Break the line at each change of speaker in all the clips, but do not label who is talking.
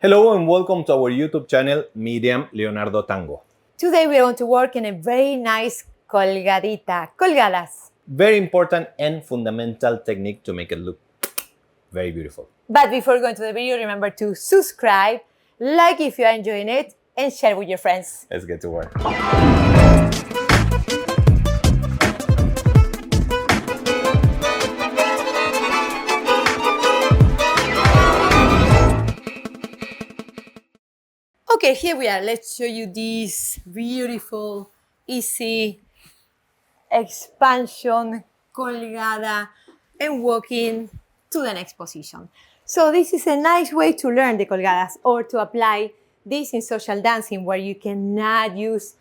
Hello and welcome to our YouTube channel, Miriam Leonardo Tango.
Today we are going to work in a very nice colgadita, colgadas.
Very important and fundamental technique to make it look very beautiful.
But before going to the video, remember to subscribe, like if you are enjoying it, and share with your friends.
Let's get to work.
Okay, here we are. Let's show you this beautiful, easy expansion, colgada, and walking to the next position. So this is a nice way to learn the colgadas or to apply this in social dancing where you cannot use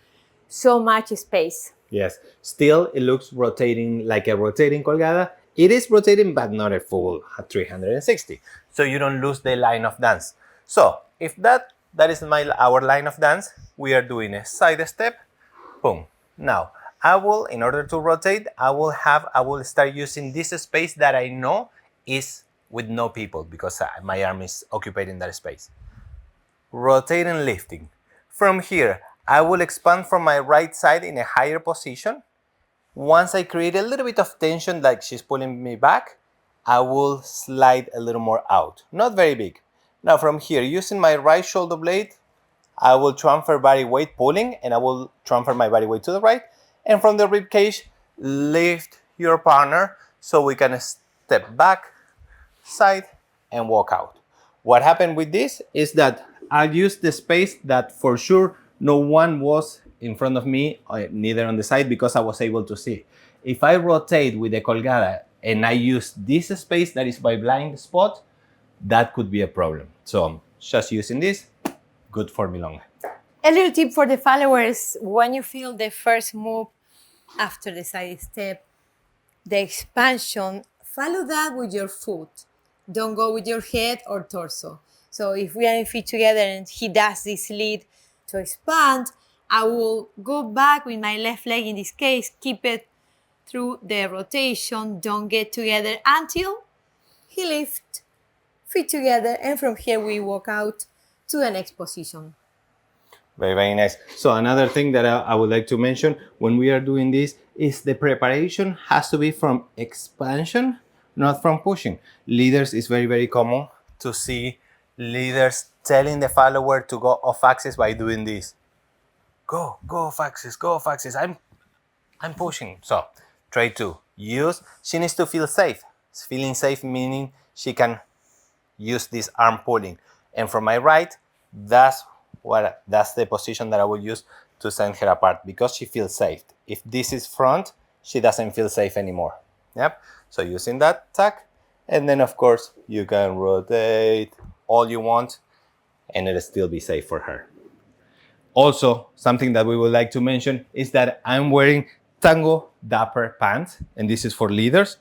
so much space.
Yes, still it looks rotating like a rotating colgada. It is rotating, but not a full 360. So you don't lose the line of dance. So if that is our line of dance, we are doing a side step, boom. Now, in order to rotate, I will start using this space that I know is with no people because my arm is occupying that space. Rotate and lifting. From here, I will expand from my right side in a higher position. Once I create a little bit of tension, like she's pulling me back, I will slide a little more out. Not very big. Now from here, using my right shoulder blade, I will transfer body weight pulling and I will transfer my body weight to the right. And from the rib cage, lift your partner so we can step back, side, and walk out. What happened with this is that I used the space that for sure no one was in front of me, neither on the side, because I was able to see. If I rotate with the colgada and I use this space that is my blind spot, that could be a problem. So just using this, good for Milonga.
A little tip for the followers: when you feel the first move after the side step, the expansion, follow that with your foot. Don't go with your head or torso. So if we are in feet together and he does this lead to expand, I will go back with my left leg in this case, keep it through the rotation, don't get together until he lifts, feet together, and from here we walk out to the next position.
Very, very nice. So another thing that I would like to mention when we are doing this is the preparation has to be from expansion, not from pushing. Leaders, is very, very common to see leaders telling the follower to go off axis by doing this. Go off axis, go off axis. I'm pushing. So try to use. She needs to feel safe. Feeling safe meaning she can use this arm pulling. And from my right, that's the position that I will use to send her apart because she feels safe. If this is front, she doesn't feel safe anymore. Yep. So using that tack, and then of course you can rotate all you want and it'll still be safe for her. Also, something that we would like to mention is that I'm wearing Tango DAPPER pants, and this is for leaders.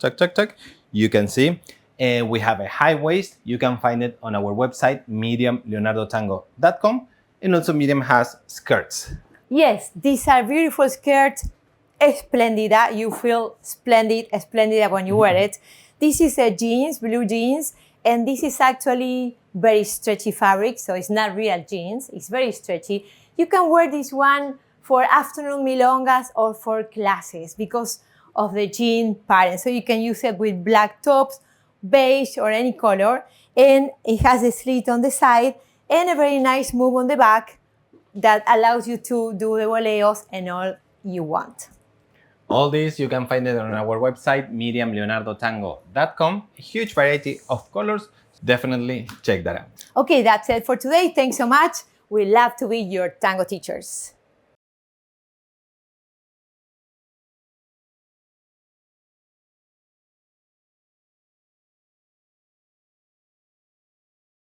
You can see. And we have a high waist. You can find it on our website, miriamleonardotango.com. And also Miriam has skirts.
Yes, these are beautiful skirts. Esplendida. You feel splendid, esplendida when you wear it. This is a jeans, blue jeans. And this is actually very stretchy fabric. So it's not real jeans. It's very stretchy. You can wear this one for afternoon milongas or for classes because of the jean pattern. So you can use it with black tops, beige or any color, and it has a slit on the side and a very nice move on the back that allows you to do the voleos and all you want.
All this you can find it on our website, miriamleonardotango.com. A huge variety of colors. Definitely check that out.
Okay, that's it for today. Thanks so much. We love to be your tango teachers.